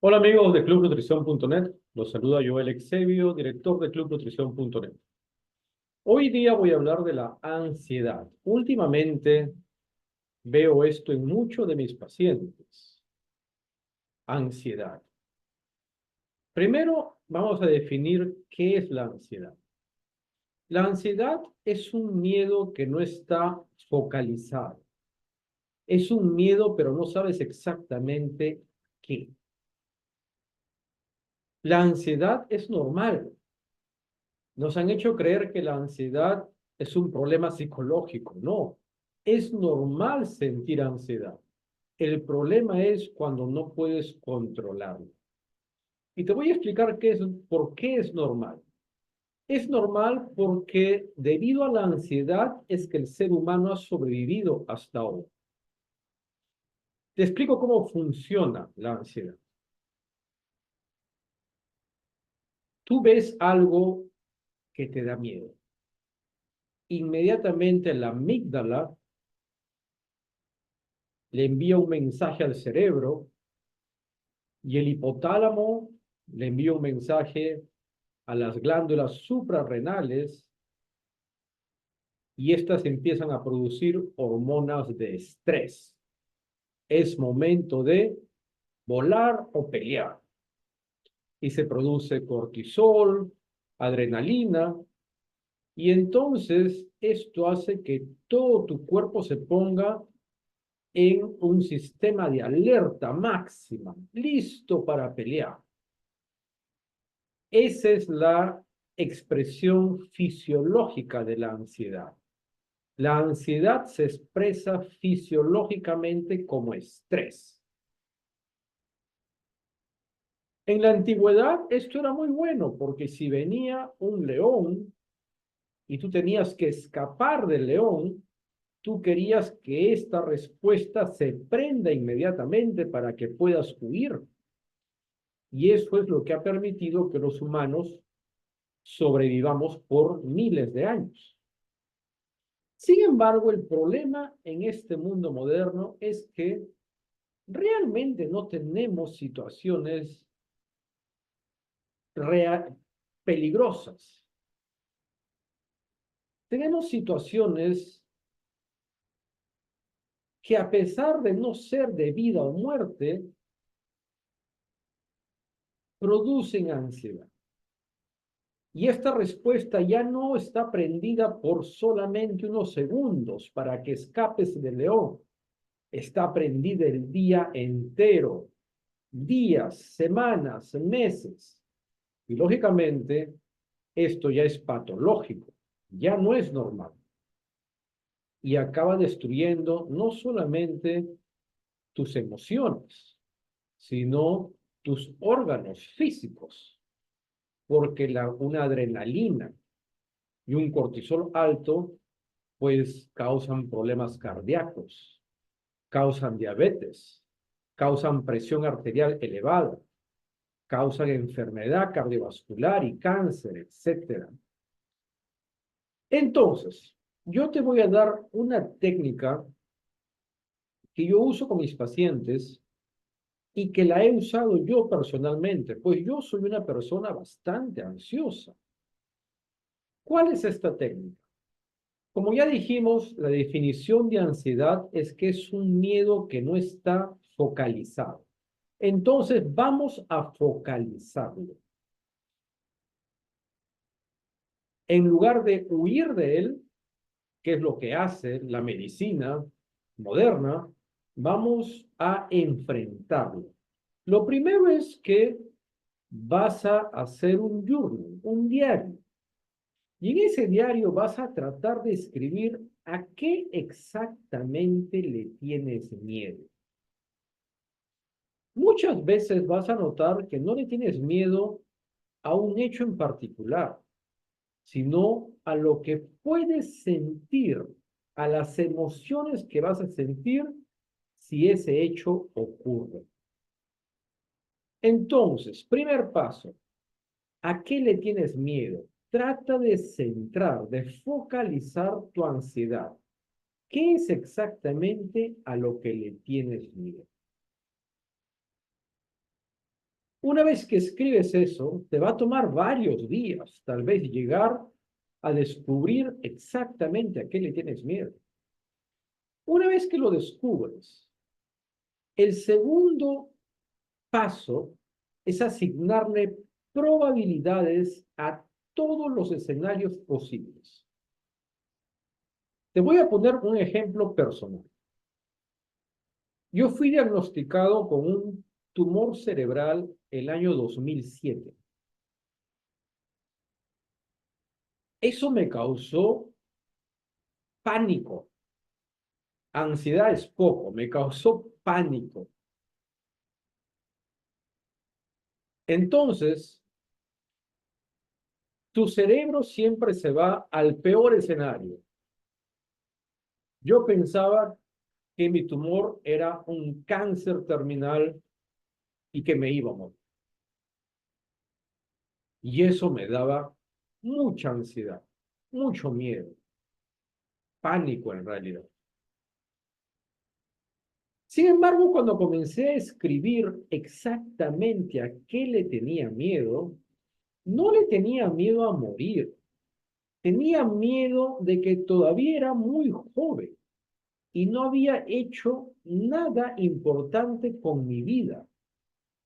Hola amigos de clubnutrición.net, los saluda Joel Exebio, director de clubnutrición.net. Hoy día voy a hablar de la ansiedad. Últimamente veo esto en muchos de mis pacientes. Ansiedad. Primero vamos a definir qué es la ansiedad. La ansiedad es un miedo que no está focalizado. Es un miedo, pero no sabes exactamente qué. La ansiedad es normal. Nos han hecho creer que la ansiedad es un problema psicológico. No, es normal sentir ansiedad. El problema es cuando no puedes controlarlo. Y te voy a explicar por qué es normal. Es normal porque debido a la ansiedad es que el ser humano ha sobrevivido hasta ahora. Te explico cómo funciona la ansiedad. Tú ves algo que te da miedo. Inmediatamente la amígdala le envía un mensaje al cerebro y el hipotálamo le envía un mensaje a las glándulas suprarrenales y estas empiezan a producir hormonas de estrés. Es momento de volar o pelear. Y se produce cortisol, adrenalina, y entonces esto hace que todo tu cuerpo se ponga en un sistema de alerta máxima, listo para pelear. Esa es la expresión fisiológica de la ansiedad. La ansiedad se expresa fisiológicamente como estrés. En la antigüedad esto era muy bueno porque si venía un león y tú tenías que escapar del león, tú querías que esta respuesta se prenda inmediatamente para que puedas huir. Y eso es lo que ha permitido que los humanos sobrevivamos por miles de años. Sin embargo, el problema en este mundo moderno es que realmente no tenemos situaciones peligrosas. Tenemos situaciones que a pesar de no ser de vida o muerte, producen ansiedad. Y esta respuesta ya no está prendida por solamente unos segundos para que escapes del león. Está prendida el día entero, días, semanas, meses. Y lógicamente, esto ya es patológico, ya no es normal. Y acaba destruyendo no solamente tus emociones, sino tus órganos físicos, porque una adrenalina y un cortisol alto, pues causan problemas cardíacos, causan diabetes, causan presión arterial elevada, causan enfermedad cardiovascular y cáncer, etcétera. Entonces, yo te voy a dar una técnica que yo uso con mis pacientes y que la he usado yo personalmente, pues yo soy una persona bastante ansiosa. ¿Cuál es esta técnica? Como ya dijimos, la definición de ansiedad es que es un miedo que no está focalizado. Entonces, vamos a focalizarlo. En lugar de huir de él, que es lo que hace la medicina moderna, vamos a enfrentarlo. Lo primero es que vas a hacer un journal, un diario. Y en ese diario vas a tratar de escribir a qué exactamente le tienes miedo. Muchas veces vas a notar que no le tienes miedo a un hecho en particular, sino a lo que puedes sentir, a las emociones que vas a sentir si ese hecho ocurre. Entonces, primer paso, ¿a qué le tienes miedo? Trata de centrar, de focalizar tu ansiedad. ¿Qué es exactamente a lo que le tienes miedo? Una vez que escribes eso, te va a tomar varios días, tal vez llegar a descubrir exactamente a qué le tienes miedo. Una vez que lo descubres, el segundo paso es asignarle probabilidades a todos los escenarios posibles. Te voy a poner un ejemplo personal. Yo fui diagnosticado con un tumor cerebral el año 2007. Eso me causó pánico. Ansiedad es poco, me causó pánico. Entonces, tu cerebro siempre se va al peor escenario. Yo pensaba que mi tumor era un cáncer terminal y que me iba a morir. Y eso me daba mucha ansiedad, mucho miedo, pánico en realidad. Sin embargo, cuando comencé a escribir exactamente a qué le tenía miedo, no le tenía miedo a morir, tenía miedo de que todavía era muy joven y no había hecho nada importante con mi vida.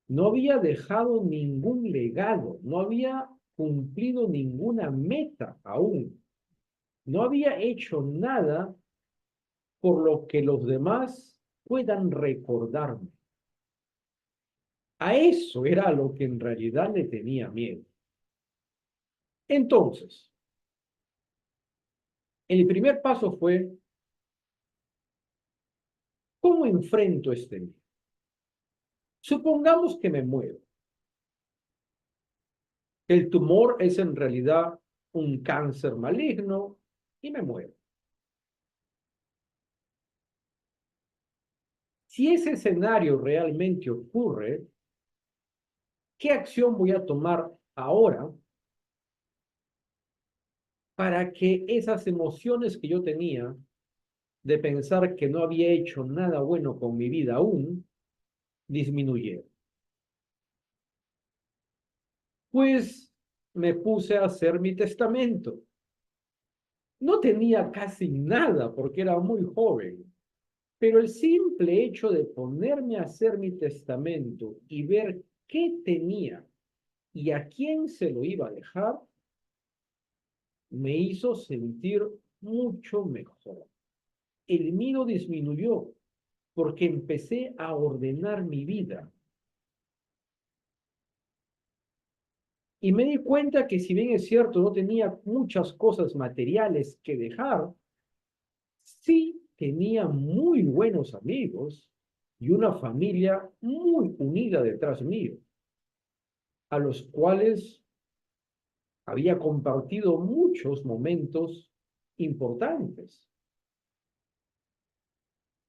No había dejado ningún legado, no había cumplido ninguna meta aún. No había hecho nada por lo que los demás puedan recordarme. A eso era a lo que en realidad le tenía miedo. Entonces, el primer paso fue, ¿cómo enfrento este miedo? Supongamos que me muero. El tumor es en realidad un cáncer maligno y me muero. Si ese escenario realmente ocurre, ¿qué acción voy a tomar ahora para que esas emociones que yo tenía de pensar que no había hecho nada bueno con mi vida aún disminuyeran? Pues me puse a hacer mi testamento. No tenía casi nada porque era muy joven, pero el simple hecho de ponerme a hacer mi testamento y ver qué tenía y a quién se lo iba a dejar, me hizo sentir mucho mejor. El miedo disminuyó porque empecé a ordenar mi vida. Y me di cuenta que si bien es cierto, no tenía muchas cosas materiales que dejar, sí tenía muy buenos amigos y una familia muy unida detrás mío, a los cuales había compartido muchos momentos importantes.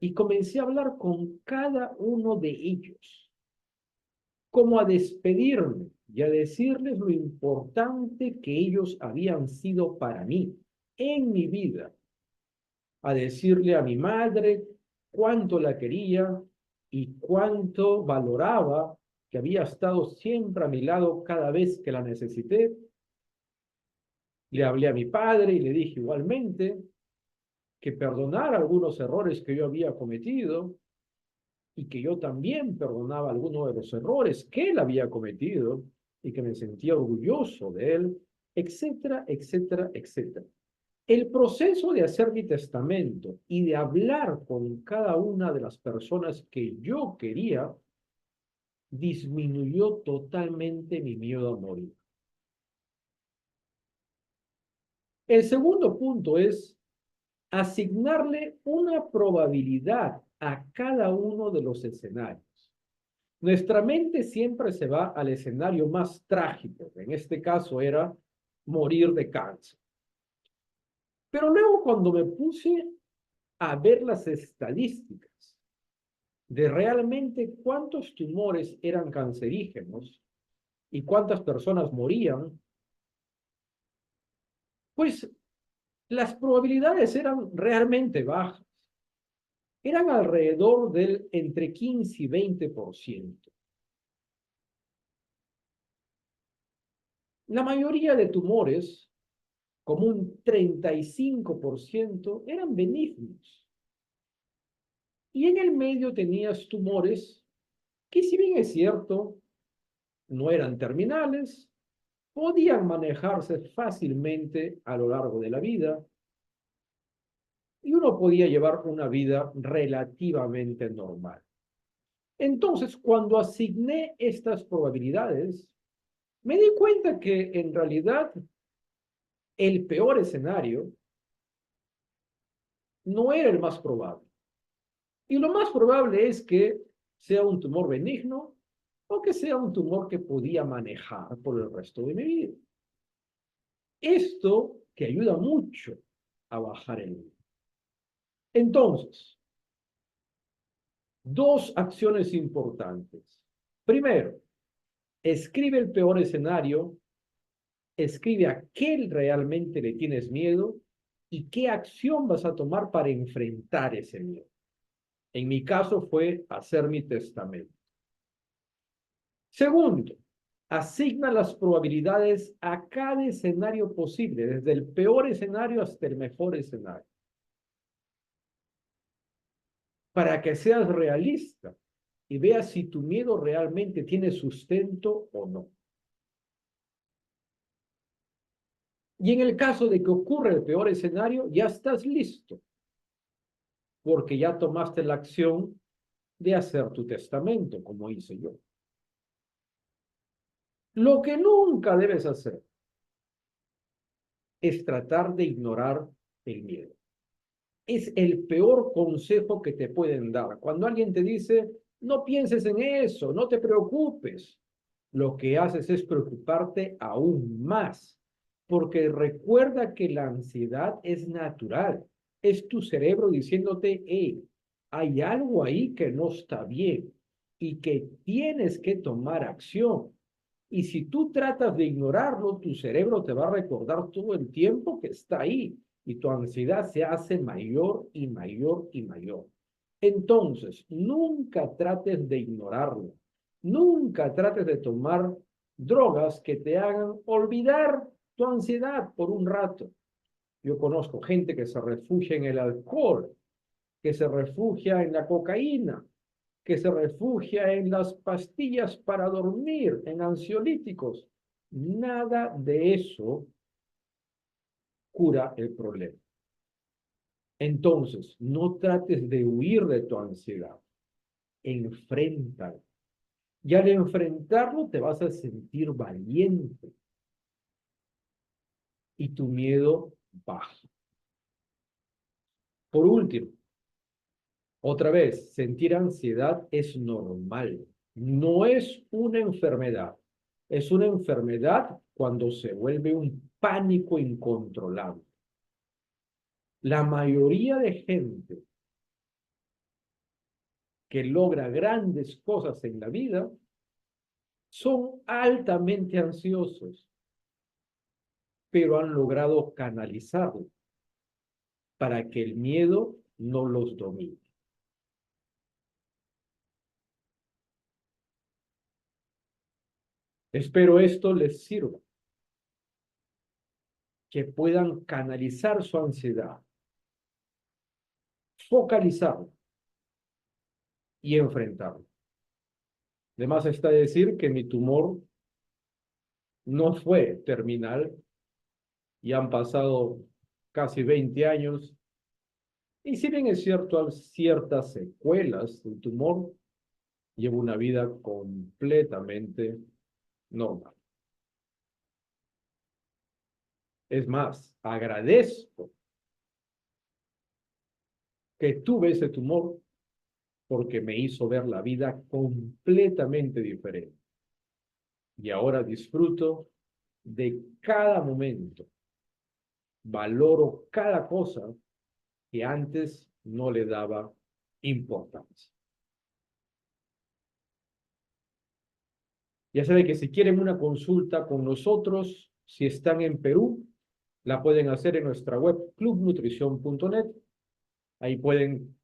Y comencé a hablar con cada uno de ellos, como a despedirme y a decirles lo importante que ellos habían sido para mí en mi vida, a decirle a mi madre cuánto la quería y cuánto valoraba que había estado siempre a mi lado cada vez que la necesité. Le hablé a mi padre y le dije igualmente que perdonara algunos errores que yo había cometido y que yo también perdonaba algunos de los errores que él había cometido y que me sentía orgulloso de él, etcétera, etcétera, etcétera. El proceso de hacer mi testamento y de hablar con cada una de las personas que yo quería disminuyó totalmente mi miedo a morir. El segundo punto es asignarle una probabilidad a cada uno de los escenarios. Nuestra mente siempre se va al escenario más trágico, en este caso era morir de cáncer. Pero luego cuando me puse a ver las estadísticas de realmente cuántos tumores eran cancerígenos y cuántas personas morían, pues las probabilidades eran realmente bajas. Eran alrededor del entre 15 y 20%. La mayoría de tumores, como un 35%, eran benignos. Y en el medio tenías tumores que, si bien es cierto, no eran terminales, podían manejarse fácilmente a lo largo de la vida y uno podía llevar una vida relativamente normal. Entonces, cuando asigné estas probabilidades, me di cuenta que en realidad el peor escenario no era el más probable. Y lo más probable es que sea un tumor benigno o que sea un tumor que podía manejar por el resto de mi vida. Esto te ayuda mucho a bajar el nivel. Entonces, dos acciones importantes. Primero, escribe el peor escenario, escribe a qué realmente le tienes miedo y qué acción vas a tomar para enfrentar ese miedo. En mi caso fue hacer mi testamento. Segundo, asigna las probabilidades a cada escenario posible, desde el peor escenario hasta el mejor escenario, para que seas realista y veas si tu miedo realmente tiene sustento o no. Y en el caso de que ocurra el peor escenario, ya estás listo, porque ya tomaste la acción de hacer tu testamento, como hice yo. Lo que nunca debes hacer es tratar de ignorar el miedo. Es el peor consejo que te pueden dar. Cuando alguien te dice, no pienses en eso, no te preocupes, lo que haces es preocuparte aún más, porque recuerda que la ansiedad es natural, es tu cerebro diciéndote, hey, hay algo ahí que no está bien y que tienes que tomar acción. Y si tú tratas de ignorarlo, tu cerebro te va a recordar todo el tiempo que está ahí y tu ansiedad se hace mayor y mayor y mayor. Entonces, nunca trates de ignorarlo. Nunca trates de tomar drogas que te hagan olvidar tu ansiedad por un rato. Yo conozco gente que se refugia en el alcohol, que se refugia en la cocaína, que se refugia en las pastillas para dormir, en ansiolíticos. Nada de eso cura el problema. Entonces, no trates de huir de tu ansiedad, enfréntala. Y al enfrentarlo te vas a sentir valiente y tu miedo baja. Por último, otra vez, sentir ansiedad es normal, no es una enfermedad. Es una enfermedad cuando se vuelve un pánico incontrolable. La mayoría de gente que logra grandes cosas en la vida son altamente ansiosos, pero han logrado canalizarlo para que el miedo no los domine. Espero esto les sirva, que puedan canalizar su ansiedad, focalizarlo y enfrentarlo. Además está decir que mi tumor no fue terminal y han pasado casi 20 años. Y si bien es cierto, hay ciertas secuelas del tumor, llevo una vida completamente normal. Es más, agradezco que tuve ese tumor porque me hizo ver la vida completamente diferente. Y ahora disfruto de cada momento, valoro cada cosa que antes no le daba importancia. Ya saben que si quieren una consulta con nosotros, si están en Perú, la pueden hacer en nuestra web clubnutrición.net. Ahí pueden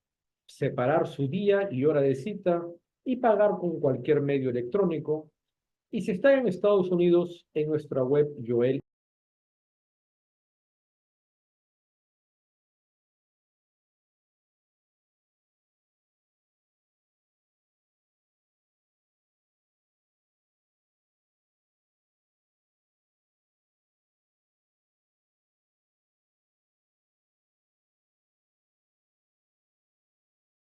separar su día y hora de cita y pagar con cualquier medio electrónico. Y si está en Estados Unidos, en nuestra web, Joel